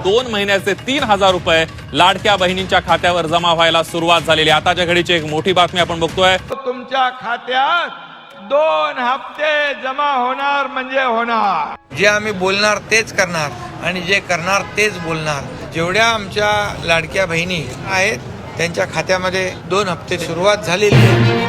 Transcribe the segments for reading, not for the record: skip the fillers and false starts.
2 महिन्याचे 3,000 रुपये लाडक्या बहिणींच्या खात्यावर जमा व्हायला सुरुवात झालेली. आताच्या घडीची एक मोठी बातमी आपण बघतोय. तुमच्या खात्यात 2 हप्ते जमा होणार म्हणजे होणार. जे आम्ही बोलणार तेच करणार आणि जे करणार तेच बोलणार. जेवढ्या आमच्या लाडक्या बहिणी आहेत त्यांच्या खात्यामध्ये 2 हप्ते सुरुवात झालेली आहे.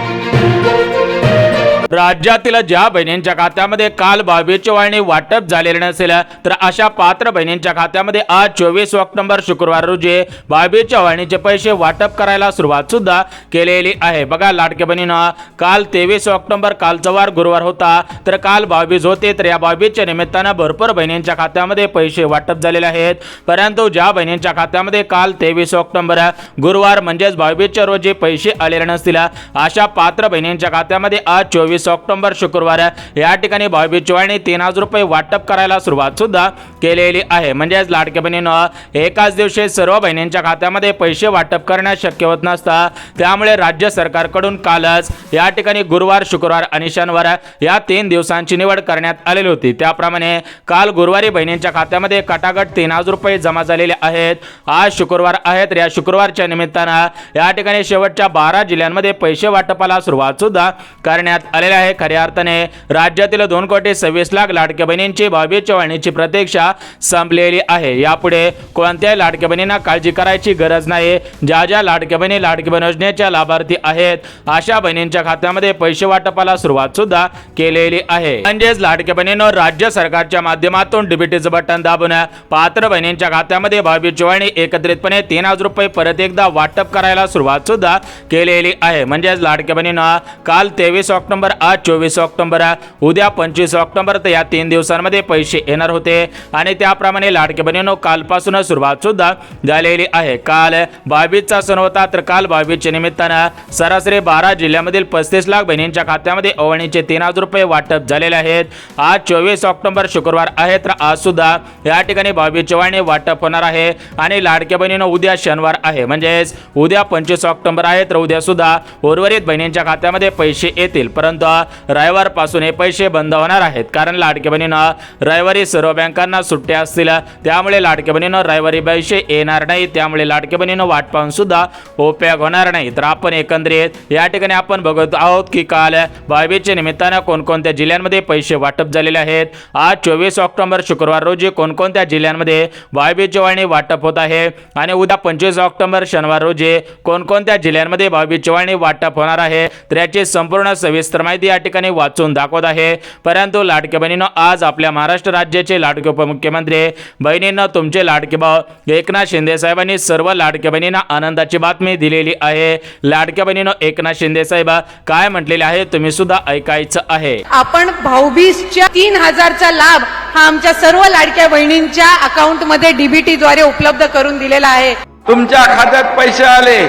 राज्यातील ज्या बहिणींच्या खात्यामध्ये काल 22 चवाळणी वाटप झालेले नसेल तर अशा पात्र बहिणींच्या खात्यामध्ये आज 24 ऑक्टोबर शुक्रवार रोजी 22 चवाळणीचे पैसे वाटप करायला सुरुवात सुद्धा केलेली आहे. बघा लाडक्या बहिणींना काल 23 ऑक्टोबर कालचा वार गुरुवार होता तर काल 22 होते तर या 22च्या निमित्तानं भरपूर बहिणींच्या खात्यामध्ये पैसे वाटप झालेले आहेत. परंतु ज्या बहिणींच्या खात्यामध्ये काल 23 ऑक्टोबर गुरुवार म्हणजेच 22च्या रोजी पैसे आलेले नसतील अशा पात्र बहिणींच्या खात्यामध्ये आज 24 ऑक्टोबर शुक्रवार या ठिकाणी 22 चवाळणी 3,000 रुपये वाटप करायला सुरुवात सुद्धा केलेली आहे. म्हणजेच लाडक्या बहिणींना एकाच दिवशी सर्व बहिणींच्या खात्यामध्ये पैसे वाटप करण्यास शक्य होत नसता. त्यामुळे राज्य सरकारकडून कालच या ठिकाणी गुरुवार शुक्रवार आणि शनिवार या 3 दिवसांची निवड करण्यात आलेली होती. त्याप्रमाणे काल गुरुवारी बहिणींच्या खात्यामध्ये कटाकट 3,000 रुपये जमा झालेले आहेत. आज शुक्रवार आहे तर या शुक्रवारच्या निमित्तानं या ठिकाणी शेवटच्या 12 जिल्ह्यांमध्ये पैसे वाटपाला सुरुवात सुद्धा करण्यात आलेली आहे. खऱ्या अर्थाने राज्यातील 2,26,00,000 लाडक्या बहिणींची 22 चवाळणीची प्रतीक्षा संपलेली आहे. यापुढे कोणत्याही लाडक्या बहिणींना काळजी करायची गरज नाही. ज्या लाडक्या बहिणी लाडकी बहीण योजनेच्या लाभार्थी आहेत अशा बहिणींच्या खात्यामध्ये पैसे वाटपाला सुरुवात सुद्धा केलेली आहे. म्हणजेच लाडक्या बहिणींनो राज्य सरकारच्या माध्यमातून डीबीटीचं बटन दाबून पात्र बहिणींच्या खात्यामध्ये 22 चवाळणी एकत्रितपणे 3,000 रुपये परत एकदा वाटप करायला सुरुवात सुद्धा केलेली आहे. म्हणजेच लाडक्या बहिणींना काल 23 ऑक्टोबर आज 24 ऑक्टोबर उद्या 25 ऑक्टोबर तर या 3 दिवसांमध्ये पैसे येणार होते आणि त्याप्रमाणे लाडक्या बहिणींनो कालपासून सुरुवात सुद्धा झालेली आहे. काल 22चा सण होता तर काल 22च्या निमित्तानं सरासरी 12 जिल्ह्यामधील 35 लाख बहिणींच्या खात्यामध्ये ओवाळणीचे 3,000 रुपये वाटप झालेले आहेत. आज 24 ऑक्टोबर शुक्रवार आहे तर आज सुद्धा या ठिकाणी 22 चवाळणी वाटप होणार आहे आणि लाडक्या बहिणींनो उद्या शनिवार आहे म्हणजेच उद्या 25 ऑक्टोबर आहे तर उद्या सुद्धा उर्वरित बहिणींच्या खात्यामध्ये पैसे येतील. परंतु रविवार पासून हे पैसे बंद होणार आहेत कारण लाडक्या बहिणींना रविवारी सर्व बँकांना सुट्ट्या असतील त्यामुळे लाडक्या बहिणींना रविवारी पैसे येणार नाही. त्यामुळे लाडक्या बहिणींना वाट पाहून सुद्धा उपयोग होणार नाही. तर आपण एकंदरीत या ठिकाणी आपण बघत आहोत की काल 22च्या निमित्तानं कोणकोणत्या जिल्ह्यांमध्ये पैसे वाटप झालेले आहेत. आज 24 ऑक्टोबर शुक्रवार रोजी कोणकोणत्या जिल्ह्यांमध्ये 22 चवाळणी वाटप होत आहे आणि उद्या 25 ऑक्टोबर शनिवार रोजी कोणकोणत्या जिल्ह्यांमध्ये 22 चवाळणी वाटप होणार आहे तर याची संपूर्ण सविस्तर माहिती या ठिकाणी वाचून दाखवत आहे. परंतु लाडक्या बहिणींनो आज आपल्या महाराष्ट्र राज्याचे लाडके उपमुख्यमंत्री बहिणींना तुमचे लाडके भाऊ एकनाथ शिंदे साहेबांनी सर्व लाडक्या बहिणींना आनंदाची बातमी दिलेली आहे. लाडक्या बहिणींनो एकनाथ शिंदे साहेब काय म्हटलेले आहे तुम्ही सुद्धा ऐकायचं आहे. आपण भाऊबीजच्या 3,000चा लाभ हा आमच्या सर्व लाडक्या बहिणींच्या अकाउंट मध्ये डीबीटी द्वारे उपलब्ध करून दिलेला आहे. तुमच्या खात्यात पैसे आले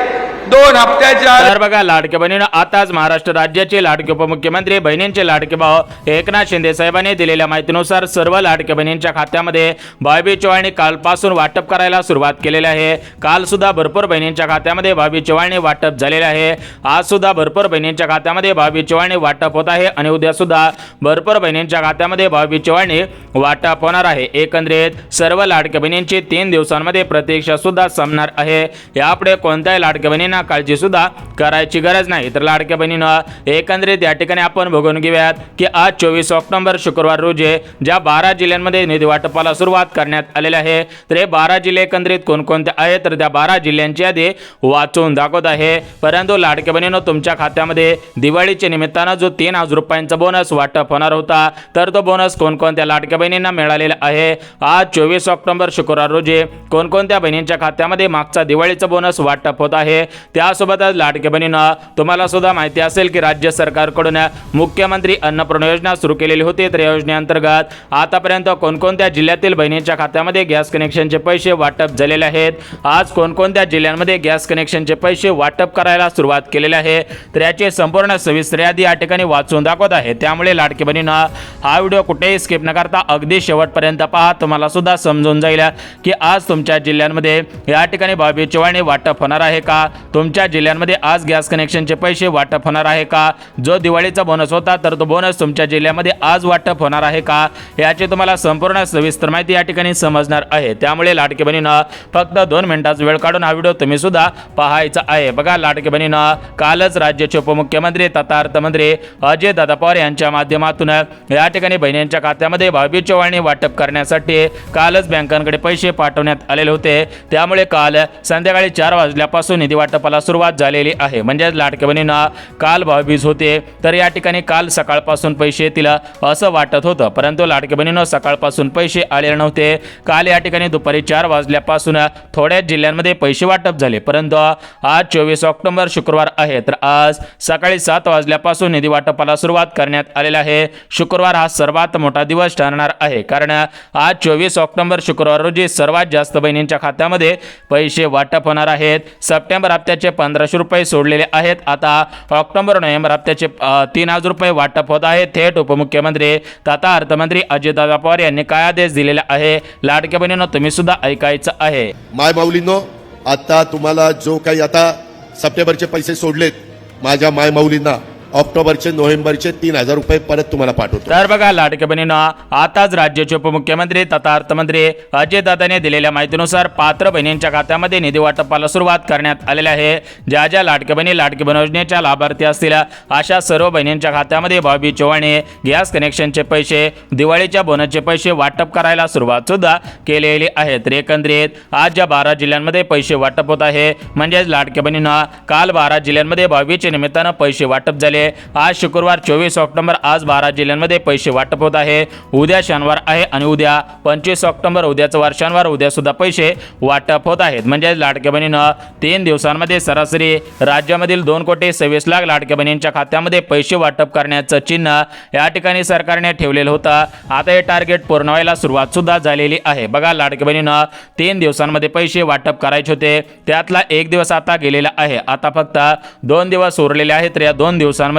2 हप्त्याच्या. तर बघा लाडके बहिणींनो आताच महाराष्ट्र राज्याचे लाडके उपमुख्यमंत्री बहिणींचे लाडके भाऊ एकनाथ शिंदे साहेबांनी दिलेल्या माहितीनुसार सर्व लाडक्या बहिणींच्या खात्यामध्ये 22 चवाळणी कालपासून वाटप करायला सुरुवात केलेली आहे. काल सुद्धा भरपूर बहिणींच्या खात्यामध्ये 22 चवाळणी वाटप झालेले आहे. आज सुद्धा भरपूर बहिणींच्या खात्यामध्ये 22 चवाळणी वाटप होत आहे आणि उद्या सुद्धा भरपूर बहिणींच्या खात्यामध्ये 22 चवाळणी वाटप होणार आहे. एकंदरीत सर्व लाडक्या बहिणींची 3 दिवसांमध्ये प्रतीक्षा सुद्धा संपणार आहे. यापुढे कोणत्याही लाडक्या बहिणींना काळजी सुद्धा करायची गरज नाही. तर लाडक्या बहिणींना एकंदरीत या ठिकाणी आपण बघून घेऊयात की आज 24 ऑक्टोबर शुक्रवार रोजी ज्या 12 जिल्ह्यांमध्ये निधी वाटपाला सुरुवात करण्यात आलेली आहे तर हे 12 जिल्हे एकंदरीत कोणकोणते आहेत तर त्या 12 जिल्ह्यांची यादी वाचून दाखवत आहे. परंतु लाडक्या बहिणींनो तुमच्या खात्यामध्ये दिवाळीच्या निमित्तानं जो 3,000 रुपयांचा बोनस वाटप होणार होता तर तो बोनस कोणकोणत्या लाडक्या बहिणींना मिळालेला आहे. आज 24 ऑक्टोबर शुक्रवार रोजी कोणकोणत्या बहिणींच्या खात्यामध्ये मागचा दिवाळीचा बोनस वाटप होत आहे. त्यासोबतच लाडक्या बहिणींना तुम्हाला सुद्धा माहिती असेल की राज्य सरकारकडून मुख्यमंत्री अन्नपूर्णा योजना सुरू केलेली होती. तर या योजनेअंतर्गत आतापर्यंत कोणकोणत्या जिल्ह्यातील बहिणींच्या खात्यामध्ये गॅस कनेक्शनचे पैसे वाटप झालेले आहेत. आज कोणकोणत्या जिल्ह्यांमध्ये गॅस कनेक्शनचे पैसे वाटप करायला सुरुवात केलेली आहे तर याची संपूर्ण सविस्तर यादी या ठिकाणी वाचून दाखवत आहे. त्यामुळे लाडक्या बहिणींना हा व्हिडिओ कुठेही स्किप न करता अगदी शेवटपर्यंत पहा. तुम्हाला सुद्धा समजून जाईल की आज तुमच्या जिल्ह्यांमध्ये या ठिकाणी 22 चवाळणी वाटप होणार आहे का. तुमच्या जिल्ह्यांमध्ये आज गॅस कनेक्शनचे पैसे वाटप होणार आहे का? जो दिवाळीचा बोनस होता तर तो बोनस तुमच्या जिल्ह्यामध्ये आज वाटप होणार आहे का? याची तुम्हाला संपूर्ण सविस्तर माहिती या ठिकाणी समजणार आहे. त्यामुळे लाडके बहिणींनो फक्त 2 मिनिटाचा वेळ काढून हा व्हिडिओ तुम्ही सुद्धा पाहायचा आहे. बघा लाडके बहिणींनो, कालच राज्याचे उपमुख्यमंत्री तथा अर्थमंत्री अजितदादा पवार यांच्या माध्यमातून या ठिकाणी बहिणींच्या खात्यामध्ये 22 चवाळणी वाटप करण्यासाठी कालच बँकांकडे पैसे पाठवण्यात आलेले होते. त्यामुळे काल संध्याकाळी 4 वाजल्यापासून निधी वाटपाला सुरुवात झालेली आहे. म्हणजे लाडके बहिणींना काल 22 होते तर या ठिकाणी काल सकाळपासून पैसे येतील असं वाटत होतं, परंतु लाडके बहिणींनो सकाळपासून पैसे आलेले नव्हते. काल या ठिकाणी दुपारी 4 वाजल्यापासून थोड्याच जिल्ह्यांमध्ये पैसे वाटप झाले, परंतु आज 24 ऑक्टोबर शुक्रवार आहे तर आज सकाळी 7 वाजल्यापासून निधी वाटपाला सुरुवात करण्यात आलेला आहे. शुक्रवार हा सर्वात मोठा दिवस ठरणार आहे, कारण आज 24 ऑक्टोबर शुक्रवार रोजी सर्वात जास्त बहिणींच्या खात्यामध्ये पैसे वाटप होणार आहेत. सप्टेंबर हप्त्याचे 1500 रुपये सोडलेले आहेत. आता ऑक्टोबर नोव्हेंबर हप्त्याचे 3000 रुपये वाटप होत आहे. थेट उपमुख्यमंत्री तथा अर्थमंत्री अजितदादा पवार यांनी काय आदेश दिलेला आहे लाडक्या बहिणींनो तुम्ही सुद्धा ऐकायचं आहे. माय माऊलींनो, आता तुम्हाला जो काही आता सप्टेंबरचे पैसे सोडलेत माझ्या माय माऊलींना, ऑक्टोबरचे नोव्हेंबरचे 3000 रुपये परत तुम्हाला पाठवतो. तर बघा लाडक्या बहिणींनो, आताच राज्याचे उपमुख्यमंत्री तथा अर्थमंत्री अजितदादांनी दिलेल्या माहितीनुसार पात्र बहिणींच्या खात्यामध्ये निधी वाटपाला सुरुवात करण्यात आलेली आहे. ज्या ज्या लाडक्या बहिणी लाडकी बहीण योजनेच्या लाभार्थी असतील अशा सर्व बहिणींच्या खात्यामध्ये 22 चवाळणी गॅस कनेक्शनचे पैसे, दिवाळीच्या बोनसचे पैसे वाटप करायला सुरुवात सुद्धा केलेली आहे. तर एकंदरीत आज ज्या 12 जिल्ह्यांमध्ये पैसे वाटप होत आहे, म्हणजेच लाडक्या बहिणींना काल 12 जिल्ह्यांमध्ये 22 निमित्तानं पैसे वाटप झाले. आज शुक्रवार 24 ऑक्टोबर आज 12 जिल्ह्यांमध्ये पैसे वाटप होत आहे. उद्या शनिवार आहे आणि उद्या 25 ऑक्टोबर उद्याचं वार शनिवार, उद्या सुद्धा पैसे वाटप होत आहेत. म्हणजे लाडक्या बहिणींना 3 दिवसांमध्ये सरासरी राज्यामधील 2,26,00,000 लाडक्या बहिणींच्या खात्यामध्ये पैसे वाटप करण्याचं चिन्ह या ठिकाणी सरकारने ठेवलेलं होतं. आता हे टार्गेट पूर्ण व्हायला सुरुवात सुद्धा झालेली आहे. बघा लाडक्या बहिणींना 3 दिवसांमध्ये पैसे वाटप करायचे होते, त्यातला 1 दिवस आता गेलेला आहे. आता फक्त 2 दिवस उरलेले आहेत. तर या 2 दिवसांमध्ये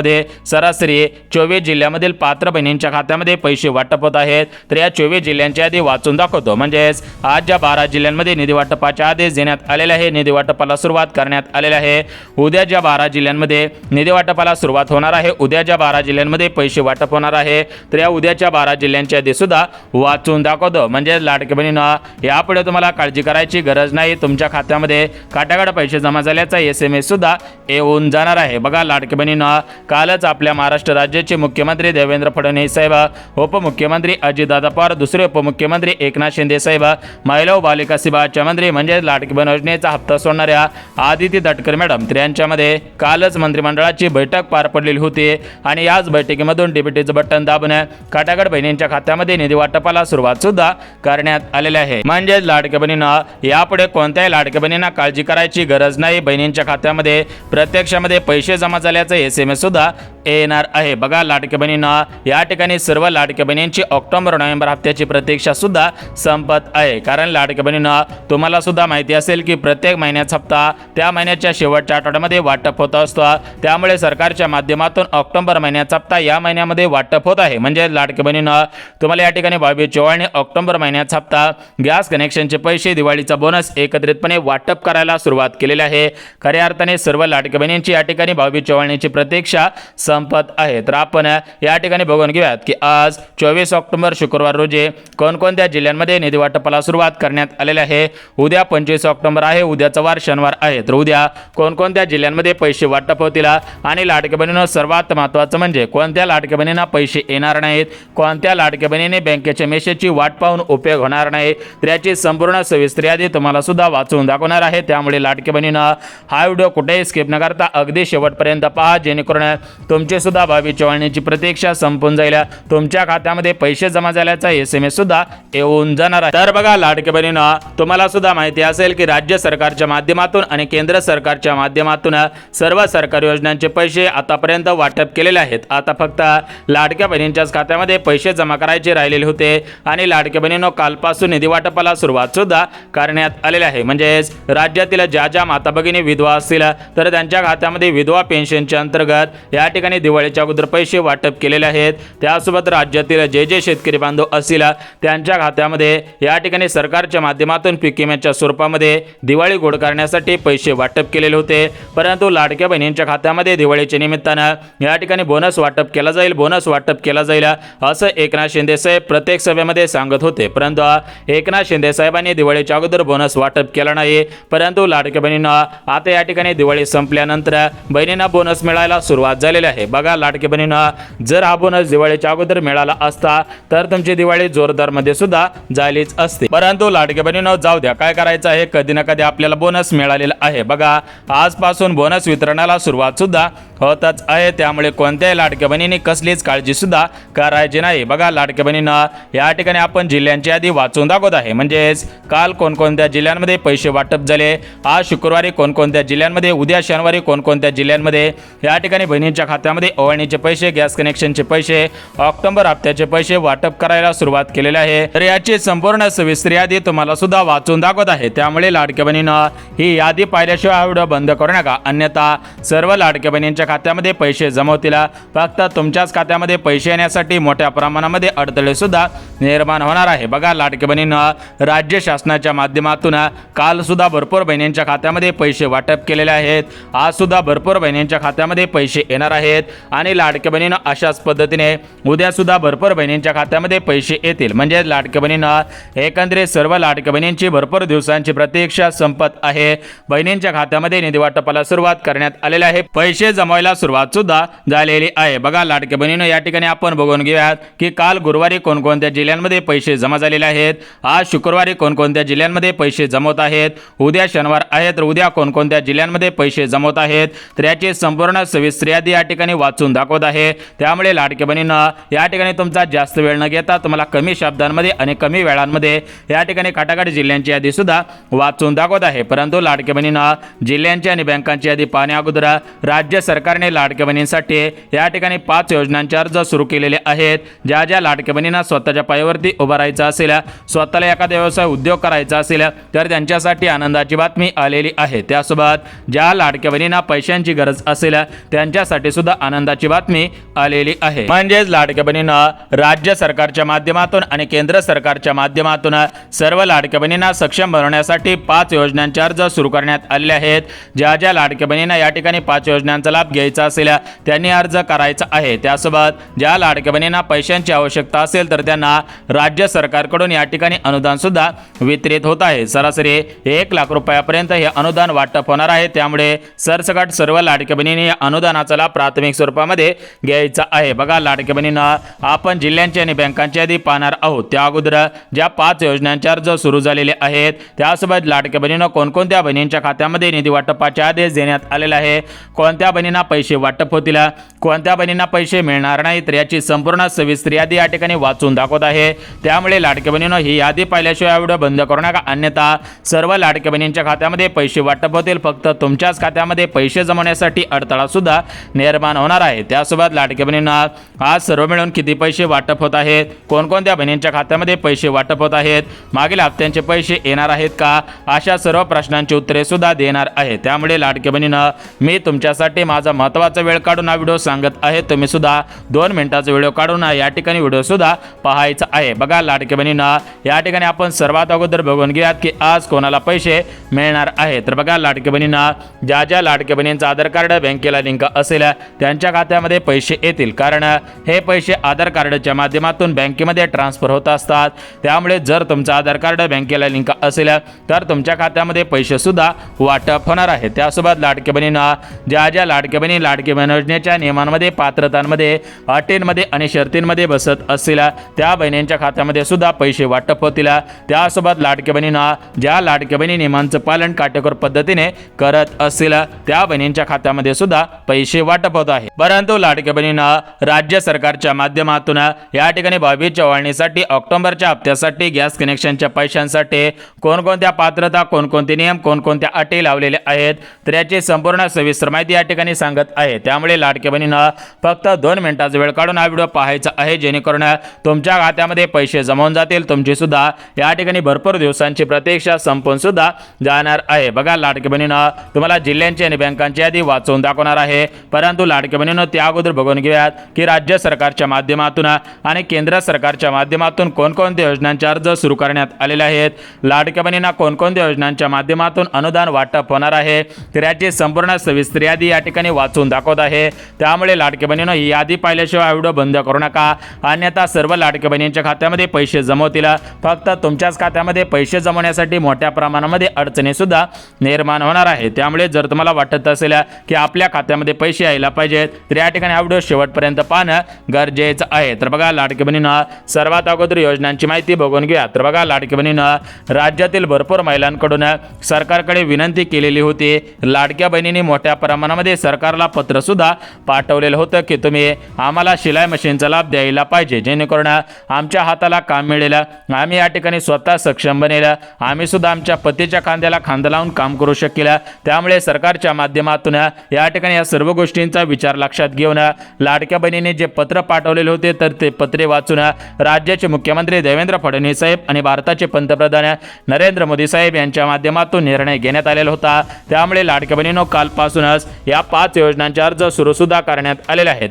सरासरी 24 जिल्ह्यामधील पात्र बहिणींच्या खात्यामध्ये पैसे वाटप होत आहेत. तर या 24 जिल्ह्यांच्या आधी वाचून दाखवतो. म्हणजेच आज ज्या 12 जिल्ह्यांमध्ये निधी वाटपाचे आदेश देण्यात आलेले आहे, निधी वाटपाला सुरुवात करण्यात आलेली आहे. उद्या ज्या 12 जिल्ह्यांमध्ये निधी वाटपाला सुरुवात होणार आहे, उद्या ज्या 12 जिल्ह्यांमध्ये पैसे वाटप होणार आहे, तर या उद्याच्या 12 जिल्ह्यांच्या आधी सुद्धा वाचून दाखवतो. म्हणजे लाडके बहिणींना यापुढे तुम्हाला काळजी करायची गरज नाही. तुमच्या खात्यामध्ये काटाकाट पैसे जमा झाल्याचा SMS सुद्धा येऊन जाणार आहे. बघा लाडके बहिणींना, कालच आपल्या महाराष्ट्र राज्याचे मुख्यमंत्री देवेंद्र फडणवीस साहेब, उपमुख्यमंत्री अजितदादा पवार, दुसरे उपमुख्यमंत्री एकनाथ शिंदे साहेब, महिला व बालिका सेवाच्या मंत्री म्हणजे लाडकी बहीण योजनेचा हप्ता सोडणाऱ्या आदिती तटकरे मॅडम यांच्यामध्ये कालच मंत्रिमंडळाची बैठक पार पडलेली होती आणि याच बैठकीमधून डीबीटीचं बटन दाबून काटाकाट बहिणींच्या खात्यामध्ये निधी वाटपाला सुरुवात सुद्धा करण्यात आलेली आहे. म्हणजे लाडक्या बहिणींना यापुढे कोणत्याही लाडक्या बहिणींना काळजी करायची गरज नाही. बहिणींच्या खात्यामध्ये प्रत्यक्षामध्ये पैसे जमा झाल्याचे SMS सुद्धा येणार आहे. बघा लाडक्या बहिणींना, या ठिकाणी सर्व लाडक्या बहिणींची ऑक्टोबर नोव्हेंबर हप्त्याची प्रतीक्षा सुद्धा संपत आहे. कारण लाडक्या बहिणींना तुम्हाला सुद्धा माहिती असेल की प्रत्येक महिन्याचा हप्ता त्या महिन्याच्या शेवटच्या आठवड्यामध्ये वाटप होत असतो. त्यामुळे सरकारच्या माध्यमातून ऑक्टोबर महिन्याचा हप्ता या महिन्यामध्ये वाटप होत आहे. म्हणजे लाडक्या बहिणींना तुम्हाला या ठिकाणी 22 चवाळणी ऑक्टोबर महिन्याचा हप्ता, गॅस कनेक्शनचे पैसे, दिवाळीचा बोनस एकत्रितपणे वाटप करायला सुरुवात केलेली आहे. खऱ्या अर्थाने सर्व लाडक्या बहिणींची या ठिकाणी 22 चवाळणीची प्रतीक्षा संपत आहे. तर आपण या ठिकाणी बघून घेऊयात की आज 24 ऑक्टोबर शुक्रवार रोजी कोणकोणत्या जिल्ह्यांमध्ये निधी वाटपाला सुरुवात करण्यात आलेली आहे. उद्या 25 ऑक्टोबर आहे, उद्याचा वार शनिवार आहे. तर उद्या कोणकोणत्या जिल्ह्यांमध्ये पैसे वाटप होतील आणि लाडक्या बहिणींनो सर्वात महत्त्वाचं म्हणजे कोणत्या लाडक्या बहिणींना पैसे येणार नाहीत, कोणत्या लाडक्या बहिणीने बँकेच्या मेसेजची वाट पाहून उपयोग होणार नाही, तर याची संपूर्ण सविस्तर यादी तुम्हाला सुद्धा वाचून दाखवणार आहे. त्यामुळे लाडक्या बहिणींना हा व्हिडिओ कुठेही स्किप न करता अगदी शेवटपर्यंत पहा, जेणेकरून तुमचे सुद्धा 22 चवाळणीची प्रतीक्षा संपून जाईल. तुमच्या खात्यामध्ये पैसे जमा झाल्याचा SMS सुद्धा येऊन जाणार आहे. तर बघा लाडक्या बहिणींनो, तुम्हाला सुद्धा माहिती असेल की राज्य सरकारच्या माध्यमातून आणि केंद्र सरकारच्या माध्यमातून सर्व सरकारी योजनांचे पैसे आतापर्यंत वाटप केलेले आहेत. आता फक्त लाडक्या बहिणींच्याच खात्यामध्ये पैसे जमा करायचे राहिलेले होते आणि लाडक्या बहिणींनो कालपासून निधी वाटपाला सुरुवात सुद्धा करण्यात आलेली आहे. म्हणजेच राज्यातील ज्या ज्या माता भगिनी विधवा असतील तर त्यांच्या खात्यामध्ये विधवा पेन्शनच्या अंतर्गत या ठिकाणी दिवाळीच्या अगोदर पैसे वाटप केलेले आहेत। त्यासोबत राज्यातील जे शेतकरी बांधव असतील त्यांच्या खात्यामध्ये या ठिकाणी सरकारच्या माध्यमातून पीक विम्याच्या स्वरूपामध्ये दिवाळी गोड करण्यासाठी पैसे वाटप केलेले होते, परंतु लाडक्या बहिणींच्या खात्यामध्ये दिवाळीच्या निमित्तानं या ठिकाणी बोनस वाटप केला जाईल असं एकनाथ शिंदे साहेब प्रत्येक सभेमध्ये सांगत होते, परंतु एकनाथ शिंदे साहेबांनी दिवाळीच्या अगोदर बोनस वाटप केला नाही। परंतु लाडक्या बहिणींना आता या ठिकाणी दिवाळी संपल्यानंतर बहिणींना बोनस मिळायला सुरुवात झालेली आहे। बघा लाडक्या बहिणींना जर हा बोनस दिवाळीच्या अगोदर मिळाला असता तर तुमची दिवाळी जोरदार मध्ये सुद्धा झालीच असते, परंतु लाडक्या बहिणींना जाऊ द्या, काय करायचं आहे, कधी ना कधी आपल्याला बोनस मिळालेला आहे। बघा आजपासून बोनस वितरणाला सुरुवात सुद्धा होतच आहे, त्यामुळे कोणत्याही लाडक्या बहिणींनी कसलीच काळजी सुद्धा करायची नाही। बघा लाडक्या बहिणींना या ठिकाणी आपण जिल्ह्यांची यादी वाचून दाखवत आहे, म्हणजेच काल कोणकोणत्या जिल्ह्यांमध्ये पैसे वाटप झाले, आज शुक्रवारी कोणकोणत्या जिल्ह्यांमध्ये, उद्या शनिवारी कोणकोणत्या जिल्ह्यांमध्ये या ठिकाणी बहिणींच्या खात्यामध्ये ओवाळणीचे पैसे, गॅस कनेक्शनचे पैसे, ऑक्टोबर हप्त्याचे पैसे वाटप करायला सुरुवात केलेली आहे। तर याची संपूर्ण सविस्तर यादी तुम्हाला सुद्धा वाचून दाखवत आहे, त्यामुळे लाडक्या बहिणींना ही यादी पाहिल्याशिवाय व्हिडिओ बंद करू नका, अन्यथा सर्व लाडक्या बहिणींच्या खात्यामध्ये पैसे जमवतील, फक्त तुमच्याच खात्यामध्ये पैसे येण्यासाठी मोठ्या प्रमाणामध्ये अडथळे सुद्धा निर्माण होणार आहे। बघा लाडक्या बहिणींना राज्य शासनाच्या माध्यमातून काल सुद्धा भरपूर बहिणींच्या खात्यामध्ये पैसे वाटप केलेले आहेत, आज सुद्धा भरपूर बहिणींच्या खात्यामध्ये पैसे येणार आहेत आणि लाडक्या बहिणींना अशाच पद्धतीने उद्या सुद्धा भरपूर बहिणींच्या खात्यामध्ये पैसे येतील। म्हणजे लाडक्या बहिणींना एकंदरीत सर्व लाडक्या बहिणींची भरपूर दिवसांची प्रतीक्षा संपत आहे। बहिणींच्या खात्यामध्ये निधी वाटपाला सुरुवात करण्यात आलेली आहे, पैसे जमवायला सुरुवात सुद्धा झालेली आहे। बघा लाडक्या बहिणींनो या ठिकाणी आपण बघून घेऊयात की काल गुरुवारी कोणकोणत्या जिल्ह्यांमध्ये पैसे जमा झालेले आहेत, आज शुक्रवारी कोणकोणत्या जिल्ह्यांमध्ये पैसे जमवत आहेत, उद्या शनिवार आहे तर उद्या कोणकोणत्या जिल्ह्यांमध्ये पैसे जमवत आहेत, तर याची संपूर्ण सविस्तर यादी या ठिकाणी वाचून दाखवत आहे। त्यामुळे लाडक्या बहिणींना या ठिकाणी तुमचा जास्त वेळ न घेता तुम्हाला कमी शब्दांमध्ये आणि कमी वेळांमध्ये या ठिकाणी खटाखट जिल्ह्यांची यादी सुद्धा वाचून दाखवत आहे। परंतु लाडक्या बहिणींना जिल्ह्यांची आणि बँकांची यादी पाहण्या अगोदर राज्य सरकारने लाडक्या बहिणींसाठी या ठिकाणी 5 योजनांचे अर्ज सुरू केलेले आहेत। ज्या लाडक्या बहिणींना स्वतःच्या पायावरती उभं राहायचं असेल, स्वतःला एखादा व्यवसाय उद्योग करायचा असेल तर त्यांच्यासाठी आनंदाची बातमी आलेली आहे। त्यासोबत ज्या लाडक्या बहिणींना पैशांची गरज असेल त्यांच्यासाठी सुद्धा आनंदाची बातमी आलेली आहे। म्हणजेच लाडक्या बहिणींना राज्य सरकारच्या माध्यमातून आणि केंद्र सरकारच्या माध्यमातून सर्व लाडक्या बहिणींना सक्षम बनवण्यासाठी 5 योजनांचे अर्ज सुरू करण्यात आलेले आहेत। ज्या लाडक्या बहिणींना या ठिकाणी 5 योजनांचा लाभ घ्यायचा असेल त्यांनी अर्ज करायचा आहे। त्यासोबत ज्या लाडक्या बहिणींना पैशांची आवश्यकता असेल तर त्यांना राज्य सरकारकडून या ठिकाणी अनुदान सुद्धा वितरित होत आहे। सरासरी 1 लाख रुपयापर्यंत हे अनुदान वाटप होणार आहे, त्यामुळे सरसकट सर्व लाडक्या बहिणींनी या अनुदानाचा लाभ प्राथमिक स्वरूपामध्ये घ्यायचा आहे। बघा लाडक्या बहिणींना आपण जिल्ह्यांची आणि बँकांची यादी पाहणार आहोत, त्या अगोदर ज्या 5 योजनांचे अर्ज सुरू झालेले आहेत त्यासोबत लाडक्या बहिणींना कोणकोणत्या बहिणींच्या खात्यामध्ये निधी वाटपाचे आदेश देण्यात आलेले आहे, कोणत्या बहिणींना पैसे वाटप होतील, कोणत्या बहिणींना पैसे मिळणार नाही, तर याची संपूर्ण सविस्तर यादी या ठिकाणी वाचून दाखवत आहे। त्यामुळे लाडक्या बहिणींनो ही यादी पाहिल्याशिवाय व्हिडिओ बंद करू नका, अन्यथा सर्व लाडक्या बहिणींच्या खात्यामध्ये पैसे वाटप होतील, फक्त तुमच्याच खात्यामध्ये पैसे जमवण्यासाठी अडथळा सुद्धा निर्माण होणार आहे। त्यासोबत लाडक्या बहिणींना आज सर्व मिळून किती पैसे वाटप होत आहेत, कोणकोणत्या बहिणींच्या खात्यामध्ये पैसे वाटप होत आहेत, मागील हप्त्यांचे पैसे येणार आहेत का, अशा सर्व प्रश्नांची उत्तरे सुद्धा देणार आहे। त्यामुळे लाडक्या बहिणींना मी तुमच्यासाठी माझा महत्त्वाचा वेळ काढून हा व्हिडिओ सांगत आहे, तुम्ही सुद्धा 2 मिनिटाचा व्हिडिओ काढून या ठिकाणी व्हिडिओ सुद्धा पाहायचा आहे। बघा लाडक्या बहिणींना या ठिकाणी आपण सर्वात अगोदर बघून घेऊयात की आज कोणाला पैसे मिळणार आहे। तर बघा लाडक्या बहिणींना ज्या लाडक्या बहिणींचा आधार कार्ड बँकेला लिंक असेल त्यांच्या खात्यामध्ये पैसे येतील, कारण हे पैसे आधार कार्डच्या माध्यमातून बँकेमध्ये ट्रान्सफर होत असतात। त्यामुळे जर तुमचा आधार कार्ड बँकेला लिंक असेल तर तुमच्या खात्यामध्ये पैसे सुद्धा वाटप होणार आहे। त्यासोबत लाडक्या बहिणींना ज्या लाडक्या बहिणी लाडकी बहीण योजनेच्या नियमांमध्ये, पात्रतांमध्ये, अटींमध्ये आणि शर्तींमध्ये बसत असतील त्या बहिणींच्या खात्यामध्ये सुद्धा पैसे वाटप होतील। त्यासोबत लाडक्या बहिणींना ज्या लाडक्या बहिणी नियमांचं पालन काटेकोर पद्धतीने करत असतील त्या बहिणींच्या खात्यामध्ये सुद्धा पैसे वाटप होत आहे। परंतु लाडक्या बहिणींना राज्य सरकारच्या माध्यमातून या ठिकाणी 22च्या ओवाळणीसाठी, ऑक्टोबरच्या हप्त्यासाठी, गॅस कनेक्शनच्या पैशांसाठी कोणकोणत्या पात्रता, कोणकोणते नियम, कोणकोणत्या अटी लावलेल्या आहेत, तर याची संपूर्ण सविस्तर माहिती या ठिकाणी सांगत आहे। त्यामुळे लाडक्या बहिणींना फक्त 2 मिनिटाचा वेळ काढून हा व्हिडिओ पाहायचा आहे, जेणेकरून तुमच्या खात्यामध्ये पैसे जमवून जातील, तुमची सुद्धा या ठिकाणी भरपूर दिवसांची प्रतीक्षा संपून सुद्धा जाणार आहे। बघा लाडक्या बहिणींना तुम्हाला जिल्ह्यांची आणि बँकांची यादी वाचवून दाखवणार आहे। परंतु लाडक्या बहिणींनो त्या अगोदर बघून घेऊयात की राज्य सरकारच्या माध्यमातून आणि केंद्र सरकारच्या माध्यमातून कोणकोणत्या योजनांचे अर्ज सुरू करण्यात आलेले आहेत, लाडक्या बहिणींना कोणकोणत्या योजनांच्या माध्यमातून अनुदान वाटप होणार आहे, तर याची संपूर्ण सविस्तर यादी या ठिकाणी वाचून दाखवत आहे। त्यामुळे लाडक्या बहिणींनो ही यादी पाहिल्याशिवाय व्हिडिओ बंद करू नका, अन्यथा सर्व लाडक्या बहिणींच्या खात्यामध्ये पैसे जमवतील, फक्त तुमच्याच खात्यामध्ये पैसे जमवण्यासाठी मोठ्या प्रमाणामध्ये अडचणी सुद्धा निर्माण होणार आहे। त्यामुळे जर तुम्हाला वाटत असेल की आपल्या खात्यामध्ये पैसे यायला पाहिजेत तर या ठिकाणी हा व्हिडिओ शेवटपर्यंत पाहणं गरजेचं आहे। तर बघा लाडक्या बहिणींनो सर्वात अगोदर योजनांची माहिती बघून घ्या। तर बघा लाडक्या बहिणींनो राज्यातील भरपूर महिलांकडून सरकारकडे विनंती केलेली होती, लाडक्या बहिणींनी मोठ्या प्रमाणामध्ये सरकारला पत्र सुद्धा पाठवलेलं होतं की तुम्ही आम्हाला शिलाई मशीनचा लाभ द्यायला पाहिजे, जेणेकरून आमच्या हाताला काम मिळेल, आम्ही या ठिकाणी स्वतः सक्षम बनेल, आम्ही सुद्धा आमच्या पतीच्या खांद्याला खांदा लावून काम करू शकेल। त्यामुळे सरकारच्या माध्यमातून या ठिकाणी या सर्व गोष्टींचा विचार लक्षात घेऊन लाडक्या बहिणींनी जे पत्र पाठवलेले होते तर ते पत्रे वाचून राज्याचे मुख्यमंत्री देवेंद्र फडणवीस साहेब आणि भारताचे पंतप्रधान नरेंद्र मोदी साहेब यांच्या माध्यमातून निर्णय घेण्यात आलेला होता। त्यामुळे लाडक्या बहिणींनो कालपासूनच या 5 योजनांचे अर्ज सुरू सुद्धा करण्यात आलेले आहेत।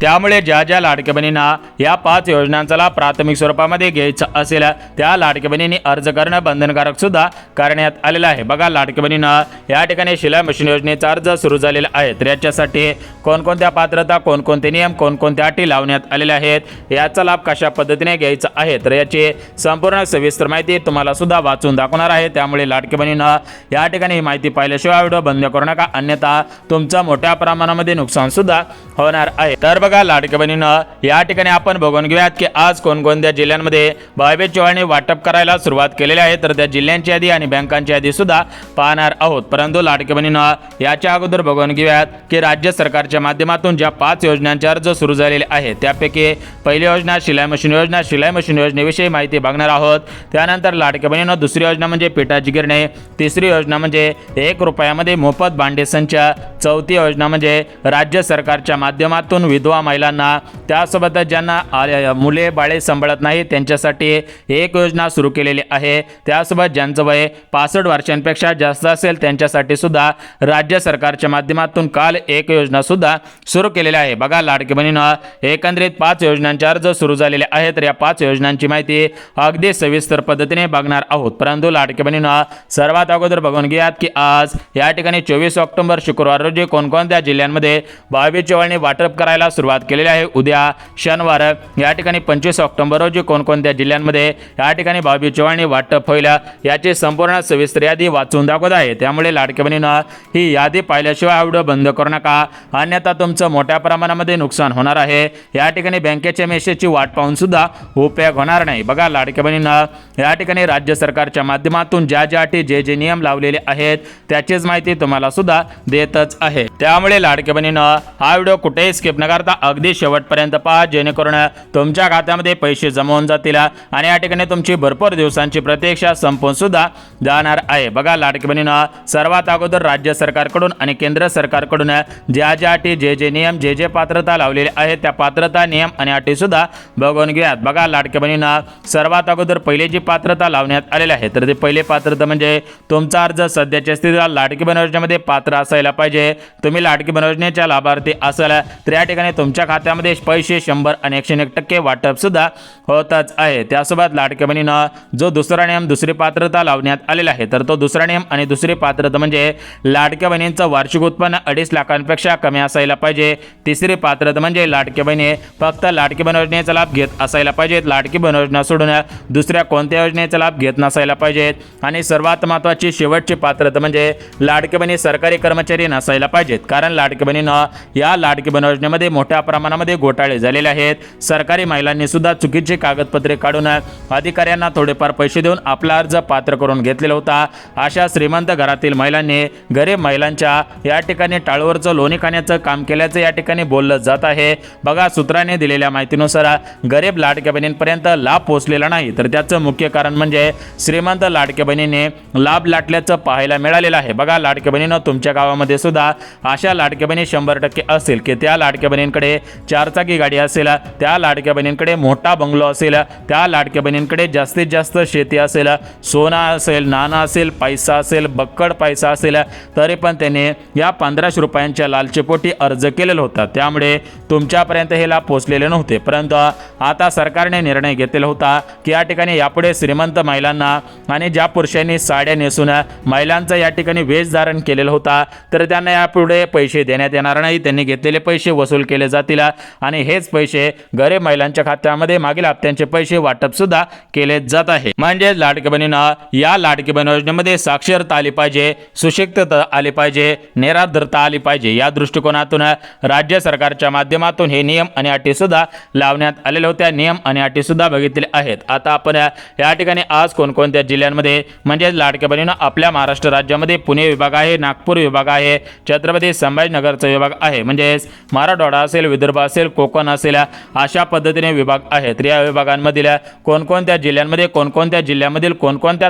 त्यामुळे ज्या लाडक्या बहिणींना या 5 योजनांचा लाभ प्राथमिक स्वरूपामध्ये घ्यायचा असेल त्या लाडक्या बहिणींनी अर्ज करणं बंधनकारक सुद्धा करण्यात आलेलं आहे। बघा लाडक्या बहिणींना या ठिकाणी शिलाई मशीन योजनेचा अर्ज सुरू झालेला आहे, तर याच्यासाठी कोणकोणत्या पात्रता, कोणकोणते नियम, कोणकोणत्या अटी लावण्यात आलेल्या आहेत, याचा लाभ कशा पद्धतीने घ्यायचा आहे, तर याची संपूर्ण सविस्तर माहिती तुम्हाला सुद्धा वाचून दाखवणार आहे। त्यामुळे लाडक्या बहिणींना या ठिकाणी ही माहिती पाहिल्याशिवाय व्हिडिओ बंद करू नका, अन्यथा तुमचं मोठ्या प्रमाणामध्ये नुकसान सुद्धा होणार आहे। तर बघा लाडक्या बहिणींना या ठिकाणी आपण बघून घेऊयात की आज कोणकोणत्या जिल्ह्यांमध्ये भावे चव्हाणी वाटप करायला सुरुवात केलेली आहे, तर त्या जिल्ह्यांची यादी आणि बँकांची यादी सुद्धा पाहणार आहोत। परंतु लाडक्या बहिणींना याच्या अगोदर बघून घेऊयात की राज्य सरकारच्या माध्यमातून ज्या 5 योजनांचे अर्ज सुरू झालेले आहेत त्यापैकी पहिली योजना शिलाई मशीन योजना, शिलाई मशीन योजनेविषयी माहिती बघणार आहोत। त्यानंतर लाडक्या बहिणींना दुसरी योजना म्हणजे पिठाची गिरणी, तिसरी योजना म्हणजे 1 रुपयामध्ये मोफत भांडे संच, चौथी योजना म्हणजे राज्य सरकारच्या माध्यमातून विधवा महिलांना, त्यासोबत ज्यांना मुले बाळे सांभाळत नाही त्यांच्यासाठी एक योजना सुरू केलेली आहे, त्यासोबत ज्यांचं वय 65 वर्षांपेक्षा जास्त असेल त्यांच्यासाठी सुद्धा राज्य सरकारच्या माध्यमातून काल एक योजना सुद्धा सुरू केलेली आहे। बघा लाडक्या बहिणींनो एकंदरीत 5 योजनांचे अर्ज सुरू झालेले आहेत, तर या 5 योजनांची माहिती अगदी सविस्तर पद्धतीने बघणार आहोत। परंतु लाडक्या बहिणींनो सर्वात अगोदर बघून घ्यात की आज या ठिकाणी 24 ऑक्टोबर शुक्रवार रोजी कोणकोणत्या जिल्ह्यांमध्ये भावे चव्हाणी वाटप करायला सुरुवात केलेली आहे। उद्या शनिवार या ठिकाणी 25 ऑक्टोबर रोजी कोणकोणत्या जिल्ह्यांमध्ये या ठिकाणी भावे चव्हाणी वाटप होईल याची संपूर्ण सविस्तर यादी वाचून दाखवत आहे। त्यामुळे लाडक्या बहिणींनो ही यादी पाहिल्याशिवाय व्हिडिओ बंद करू नका, अन्यथा तुमचं मोठ्या प्रमाणामध्ये नुकसान होणार आहे। या ठिकाणी बँकेच्या मेसेजची वाट पाहून सुद्धा उपयोग होणार नाही। बघा लाडक्या बहिणींनो या ठिकाणी राज्य सरकारच्या माध्यमातून ज्या अटी जे नियम लावलेले आहेत त्याचीच माहिती तुम्हाला सुद्धा देतच आहे। त्यामुळे लाडक्या बहिणींनो हा व्हिडिओ कुठेही स्किप न करता अगदी शेवटपर्यंत पहा, जेणेकरून तुमच्या खात्यामध्ये पैसे जमवून जातील आणि या ठिकाणी तुमची भरपूर दिवसांची प्रतीक्षा संपून सुद्धा जाणार आहे। बघा लाडक्या बहिणींनो सर्वात अगोदर राज्य सरकारकडून आणि केंद्र सरकारकडून ज्या अटी जे नियम जे पात्रता लावलेले आहेत त्या पात्रता, नियम आणि अटी सुद्धा बघून घेऊयात। बघा लाडक्या बहिणींनो सर्वात अगोदर पहिले जी पात्रता लावण्यात आलेली आहे तर ते पहिले पात्रता म्हणजे तुमचा अर्ज सध्याच्या स्थितीला लाडकी बहीण योजनेमध्ये पात्र असायला पाहिजे। तुम्ही लाडकी बहीण योजनेच्या लाभार्थी असाल तर या ठिकाणी तुमच्या खात्यामध्ये पैसे 100 आणि 101% वाटप सुद्धा होतच आहे। त्यासोबत लाडक्या बहिणींनो जो दुसरा नियम, दुसरी पात्रता लावण्यात आलेला आहे तर तो दुसरा नियम आणि दुसरी पात्रता म्हणजे लाडक्या बहिणींचं वार्षिक उत्पन्न 2.5 लाखांपेक्षा कमी असायला पाहिजे। तिसरी पात्रता म्हणजे लाडकी बहिणी फक्त लाडकी बहीण योजनेचा लाभ घेत असायला पाहिजेत, लाडकी बहीण योजना सोडून दुसऱ्या कोणत्या योजनेचा लाभ घेत नसायला पाहिजेत। आणि सर्वात महत्त्वाची शेवटची पात्रता म्हणजे लाडकी बहिणी सरकारी कर्मचारी नसायला पाहिजेत, कारण लाडकी बहिणींनो या लाडकी बहीण योजनेमध्ये मोठ्या प्रमाणामध्ये घोटाळे झालेले आहेत। सरकारी महिलांनी सुद्धा चुकीची कागदपत्रे काढून अधिकाऱ्यांना थोडेफार पैसे देऊन आपला अर्ज पात्र करून घेतलेला होता। अशा श्रीमंत घरातील महिलांनी गरीब महिलांच्या या ठिकाणी टाळूवरचं लोणी खाण्याचं काम केल्याचं या ठिकाणी बोललं जात आहे। बघा सूत्रांनी दिलेल्या माहितीनुसार गरीब लाडक्या बहिणींपर्यंत लाभ पोहोचलेला नाही, तर त्याचं मुख्य कारण म्हणजे श्रीमंत लाडक्या बहिणीने लाभ लाटल्याचं पाहायला मिळालेलं आहे। बघा लाडक्या बहिणींनो तुमच्या गावामध्ये सुद्धा अशा लाडक्या बहिणी 100% असतील की त्या लाडक्या बहिणींकडे 4 चाकी गाडी असेल, त्या लाडक्या बहिणींकडे मोठा बंगलो असेल, त्या लाडक्या बहिणींकडे जास्तीत जास्त शेती असेल, सोना असेल, नाणं असेल, पैसा असेल, बक्कड पैसा असेल, तरी पण त्याने या 1500 रुपयांच्या लालचीपोटी अर्ज केलेला होता, त्यामुळे तुमच्यापर्यंत हे लाभ पोहोचलेले नव्हते. परंतु आता सरकारने निर्णय घेतलेला होता की या ठिकाणी यापुढे श्रीमंत महिलांना आणि ज्या पुरुषांनी साड्या नेसून महिलांचा या ठिकाणी वेश धारण केलेला होता तर त्यांना यापुढे पैसे देण्यात येणार नाही. त्यांनी घेतलेले पैसे वसूल केले जातील आणि हेच पैसे गरीब महिलांच्या खात्यामध्ये मागील हप्त्यांचे पैसे वाटप सुद्धा केले जात आहे. म्हणजे लाडकी बहिणींना या लाडकी बहीण योजनेमध्ये साक्षरता आली पाहिजे, सुशिक्षितता आली पाहिजे, निराधारता आली पाहिजे. या दृष्टिकोनातून राज्य सरकारच्या माध्यमातून हे नियम आणि अटी सुद्धा लावण्यात आलेल्या होत्या. नियम आणि अटी सुद्धा बघितले आहेत. आता आपण या ठिकाणी आज कोणकोणत्या जिल्ह्यांमध्ये म्हणजे लाडक्या बहिणींना आपल्या महाराष्ट्र राज्यामध्ये पुणे विभाग आहे, नागपूर विभाग आहे, छत्रपती संभाजीनगरचा विभाग आहे, म्हणजे मराठवाडा असेल, विदर्भ असेल, कोकण असेल, अशा पद्धतीने विभाग आहेत. या विभागांमधील कोणकोणत्या जिल्ह्यांमध्ये, कोणकोणत्या जिल्ह्यामधील कोणकोणत्या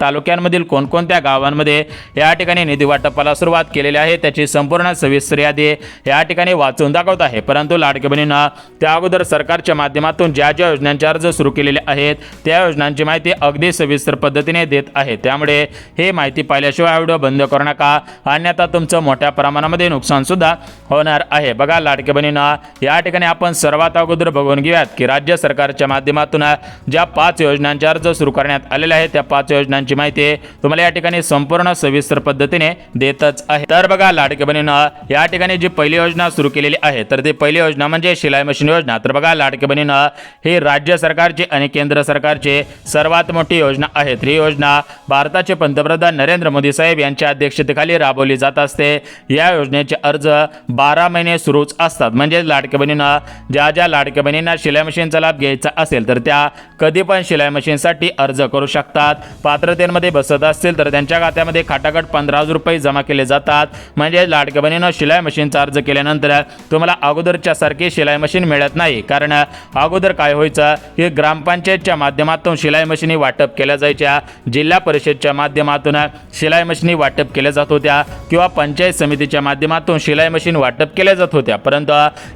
तालुक्यांमधील कोणकोणत्या गावांमध्ये या ठिकाणी निधी वाटपाला सुरुवात केलेली आहे त्याची संपूर्ण सविस्तर यादी या ठिकाणी वाचून दाखवत आहे. परंतु लाडकी बहिणींना त्या अगोदर सरकारच्या माध्यमातून ज्या ज्या योजनांचे अर्ज सुरू केलेले आहेत त्या योजनांची माहिती अगदी सविस्तर पद्धतीने देत आहे. त्यामुळे हे माहिती पाहिल्याशिवाय व्हिडिओ बंद करू नका, अन्यथा तुमचं मोठ्या प्रमाणामध्ये नुकसान सुद्धा होणार आहे. बघा लाडकी बहिणींना या ठिकाणी आपण सर्वात अगोदर बघून घेऊयात की राज्य सरकारच्या माध्यमातून ज्या 5 योजनांचे अर्ज सुरू करण्यात आलेले आहेत त्या 5 योजनांची माहिती तुम्हाला या ठिकाणी संपूर्ण सविस्तर पद्धतीने देतच आहे. तर बघा लाडकी बहिणींना या ठिकाणी जी पहिली योजना सुरू केलेली आहे तर ती पहिली योजना म्हणजे शिलाई मशीन योजना. तर बघा लाडकी बहिणींना ही राज्य सरकारची आणि केंद्र सरकारची सर्वात मोठी योजना आहे. ही योजना भारताचे पंतप्रधान नरेंद्र मोदी साहेब यांच्या अध्यक्षतेखाली राबवली जात असते. या योजनेचे अर्ज 12 महिने सुरूच असतात. म्हणजे लाडकी बहिणींना ज्या लाडक्या बहिणींना शिलाई मशीनचा लाभ घ्यायचा असेल तर त्या कधी पण शिलाई मशीनसाठी अर्ज करू शकतात. पात्रतेमध्ये बसत असतील तर त्यांच्या खात्यामध्ये खाटाखट 15,000 रुपये जमा केले जातात. म्हणजे लाडक्या बहिणींना शिलाई मशीनचा अर्ज केल्यानंतर तुम्हाला अगोदरच्या सारखी शिलाई मशीन मिळत नाही. कारण अगोदर काय व्हायचं की ग्रामपंचायतच्या माध्यमातून शिलाई मशीनी वाटप केल्या जायच्या, जिल्हा परिषदच्या माध्यमातून शिलाई मशीनी वाटप केल्या जात होत्या किंवा पंचायत समितीच्या माध्यमातून शिलाई मशीन वाटप केल्या जात होत्या. परंतु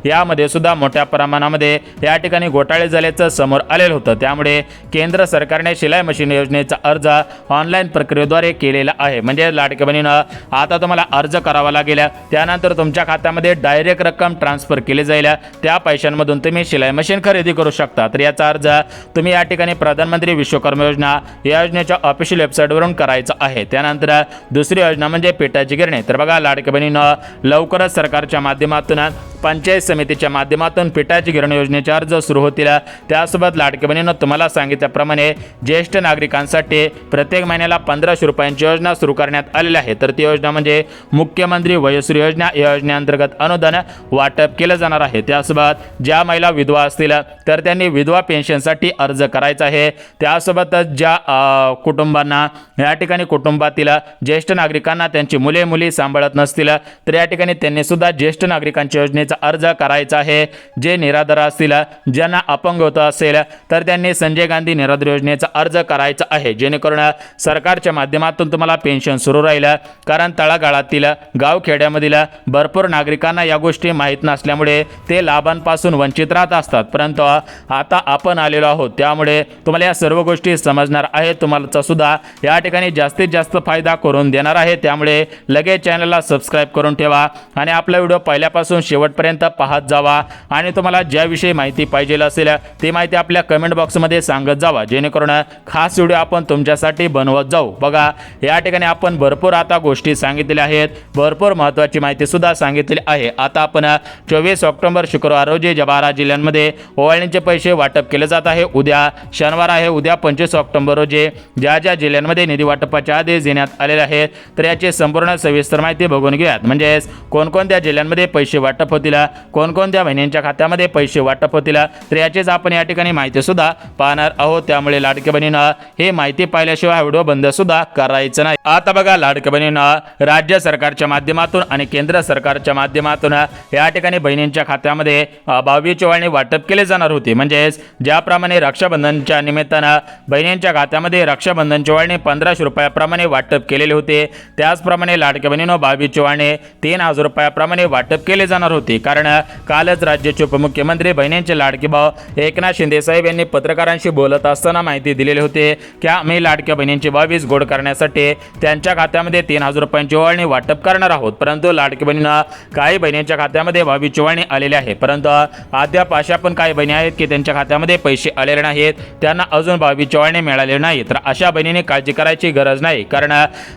यामध्ये सुद्धा मोठ्या प्रमाणामध्ये या ठिकाणी घोटाळे झाल्याचं समोर आलेलं होतं. त्यामुळे केंद्र सरकारने शिलाई मशीन योजनेचा अर्ज ऑनलाईन प्रक्रियेद्वारे केलेला आहे. म्हणजे लाडक्या बहिणींना आता तुम्हाला अर्ज करावा लागेल, त्यानंतर तुमच्या खात्यामध्ये डायरेक्ट रक्कम ट्रान्सफर केली जाईल. त्या पैशांमधून तुम्ही शिलाई मशीन खरेदी करू शकता. तर याचा अर्ज तुम्ही या ठिकाणी प्रधानमंत्री विश्वकर्मा योजना या योजनेच्या ऑफिशियल वेबसाईटवरून करायचं आहे. त्यानंतर दुसरी योजना म्हणजे पिठाची गिरणी. तर बघा लाडक्या बहिणींना लवकरच सरकारच्या माध्यमातून पंचायत समितीच्या माध्यमातून पिठाची गिरणी योजनेचे अर्ज सुरू होतील. त्यासोबत लाडकी बहिणींना तुम्हाला सांगितल्याप्रमाणे ज्येष्ठ नागरिकांसाठी प्रत्येक महिन्याला 1500 रुपयांची योजना सुरू करण्यात आलेली आहे. तर ती योजना म्हणजे मुख्यमंत्री वयोश्री योजना. या योजनेअंतर्गत अनुदान वाटप केलं जाणार आहे. त्यासोबत ज्या महिला विधवा असतील तर त्यांनी विधवा पेन्शनसाठी अर्ज करायचा आहे. त्यासोबतच ज्या कुटुंबांना या ठिकाणी कुटुंबातील ज्येष्ठ नागरिकांना त्यांची मुली सांभाळत नसतील तर या ठिकाणी त्यांनी सुद्धा ज्येष्ठ नागरिकांच्या योजनेचा अर्ज करायचा आहे. जे निराधार असतील, ज्यांना अपंगत्व असेल तर त्यांनी संजय गांधी निराधार योजनेचा अर्ज करायचा आहे. जेणेकरून सरकारच्या माध्यमातून तुम्हाला पेन्शन सुरू राहील. कारण तळागाळातील गावखेड्यामधील भरपूर नागरिकांना या गोष्टी माहीत नसल्यामुळे ते लाभांपासून वंचित राहत असतात. परंतु आता आपण आलेलो आहोत त्यामुळे तुम्हाला या सर्व गोष्टी समजणार आहेत. तुम्हाला सुद्धा या ठिकाणी जास्तीत जास्त फायदा करून देणार आहे. त्यामुळे लगेच चॅनलला सबस्क्राईब करून ठेवा आणि आपला व्हिडिओ पहिल्यापासून शेवटपर्यंत पाहत जावा. आणि तुम्हाला ज्याविषयी माहिती पाहिजे असेल ती माहिती आपल्या कमेंट बॉक्समध्ये सांगत जावा, जेणेकरून खास व्हिडिओ आपण तुमच्यासाठी बनवत जाऊ. बघा या ठिकाणी आपण भरपूर आता गोष्टी सांगितलेल्या आहेत, भरपूर महत्त्वाची माहिती सुद्धा सांगितलेली आहे. आता आपण 24 ऑक्टोबर शुक्रवार रोजी 12 जिल्ह्यांमध्ये ओवाळणीचे पैसे वाटप केले जात आहे. उद्या शनिवार आहे. उद्या 25 ऑक्टोबर रोजी ज्या ज्या जिल्ह्यांमध्ये निधी वाटपाचे आदेश देण्यात आलेले आहेत तर याची संपूर्ण सविस्तर माहिती बघून घेऊयात. म्हणजेच कोणकोणत्या जिल्ह्यांमध्ये पैसे वाटप होतील, कोणकोणत्या महिन्यांच्या खात्यामध्ये पैसे वाटप होतील तर याचीच आपण या ठिकाणी माहिती सुद्धा पाहणार आहोत. त्यामुळे लाडक्या बहिणींना हे माहिती पाहिल्याशिवाय हा व्हिडिओ बंद सुद्धा करायचं नाही. आता बघा लाडक्या बहिणींना राज्य सरकारच्या माध्यमातून आणि केंद्र सरकारच्या माध्यमातून या ठिकाणी बहिणींच्या खात्यामध्ये 22 चोवाळणी वाटप केले जाणार होते. म्हणजेच ज्याप्रमाणे रक्षाबंधनच्या निमित्तानं बहिणींच्या खात्यामध्ये रक्षाबंधन चोवाळणी 1500 रुपयाप्रमाणे वाटप केलेले होते, त्याचप्रमाणे लाडक्या बहिणींनो 22 चोवाळणी 3000 रुपयाप्रमाणे वाटप केले जाणार होते. कारण कालच राज्याचे उपमुख्यमंत्री बहिणींचे लाडके भाऊ एकनाथ शिंदे साहेब यांनी पत्रकारांशी बोलत असताना माहिती दिलेली होती की आम्ही लाडक्या बहिणींची 22 गोड करण्यासाठी त्यांच्या खात्यामध्ये 3000 रुपयांची ओवाळणी वाटप करणार आहोत. परंतु परंतु लाडकी बहिणींना काही बहिणींच्या खात्यामध्ये 22 चोवाळणी आलेले आहे, परंतु अद्याप अशा पण काही बहिणी आहेत की त्यांच्या खात्यामध्ये पैसे आलेले नाहीत, त्यांना अजून 22 चोवाळणी मिळालेले नाही. तर अशा बहिणींनी काळजी करायची गरज नाही, कारण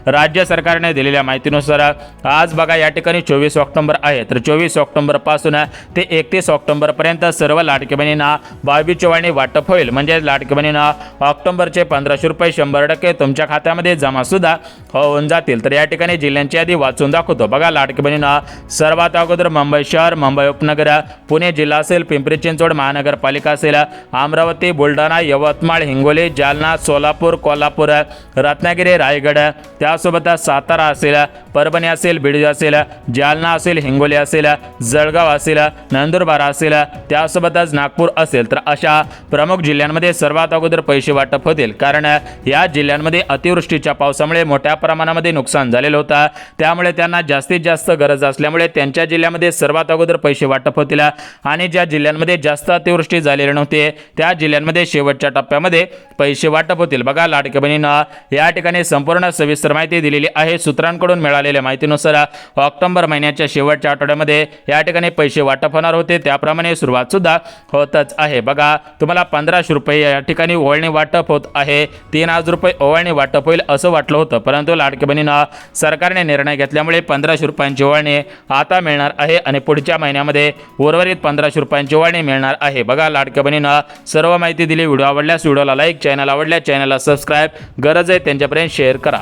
राज्य सरकारने दिलेल्या माहितीनुसार आज बघा या ठिकाणी 24 ऑक्टोबर आहे. तर 24 ऑक्टोबर पासून ते 31 ऑक्टोबर पर्यंत सर्व लाडकी बहिणींना 22 चोवाळणी वाटप होईल. म्हणजे लाडकी बहिणींना ऑक्टोबरचे 1500 रुपये 100% तुमच्या खात्यामध्ये जमा सुद्धा होऊन जातील. तर या ठिकाणी जिल्ह्यांची यादी वाचून दाखवतो. बघा लाडकी बहिणींना सर्वात अगोदर मुंबई शहर, मुंबई उपनगर, पुणे जिल्हा असेल, पिंपरी चिंचवड महानगरपालिका असेल, अमरावती, बुलढाणा, यवतमाळ, हिंगोली, जालना, सोलापूर, कोल्हापूर, रत्नागिरी, रायगड, त्यासोबत सातारा असेल, परभणी असेल, बीड असेल, जालना असेल, हिंगोली असेल, जळगाव असेल, नंदुरबार असेल, त्यासोबतच नागपूर असेल. तर अशा प्रमुख जिल्ह्यांमध्ये सर्वात अगोदर पैसे वाटप होतील, कारण या जिल्ह्यांमध्ये अतिवृष्टीच्या पावसामुळे मोठ्या प्रमाणामध्ये नुकसान झालेलं होतं. त्यामुळे त्यांना जास्तीत जास्त गरज असल्यामुळे त्यांच्या जिल्ह्यामध्ये सर्वात अगोदर पैसे वाटप होतील आणि ज्या जिल्ह्यांमध्ये जास्त अतिवृष्टी झालेली नव्हती त्या जिल्ह्यांमध्ये शेवटच्या टप्प्यामध्ये पैसे वाटप होतील. बघा लाडकी बहिणींना या ठिकाणी संपूर्ण सविस्तर माहिती दिलेली आहे. सूत्रांकडून मिळालेल्या माहितीनुसार ऑक्टोबर महिन्याच्या शेवटच्या आठवड्यामध्ये या ठिकाणी पैसे वाटप होणार होते, त्याप्रमाणे सुरुवात सुद्धा होतच आहे. बघा तुम्हाला 1500 रुपये या ठिकाणी ओवाळणी वाटप होत आहे, 3000 रुपये ओवाळणी वाटप होईल असं वाटलं होतं, परंतु लाडकी बहिणींना सरकारने निर्णय घेतल्यामुळे 1500 रुपयांची ओवाळणी आता मिळणार आहे आणि पुढच्या महिन्यामध्ये उर्वरित 1500 रुपयांची ओवाळणी मिळणार आहे. बघा लाडक्या बहिणींना सर्व माहिती दिली. व्हिडिओ आवडल्यास व्हिडिओला लाईक, चॅनल आवडल्यास चॅनलला सबस्क्राईब, गरज आहे त्यांच्यापर्यंत शेअर करा.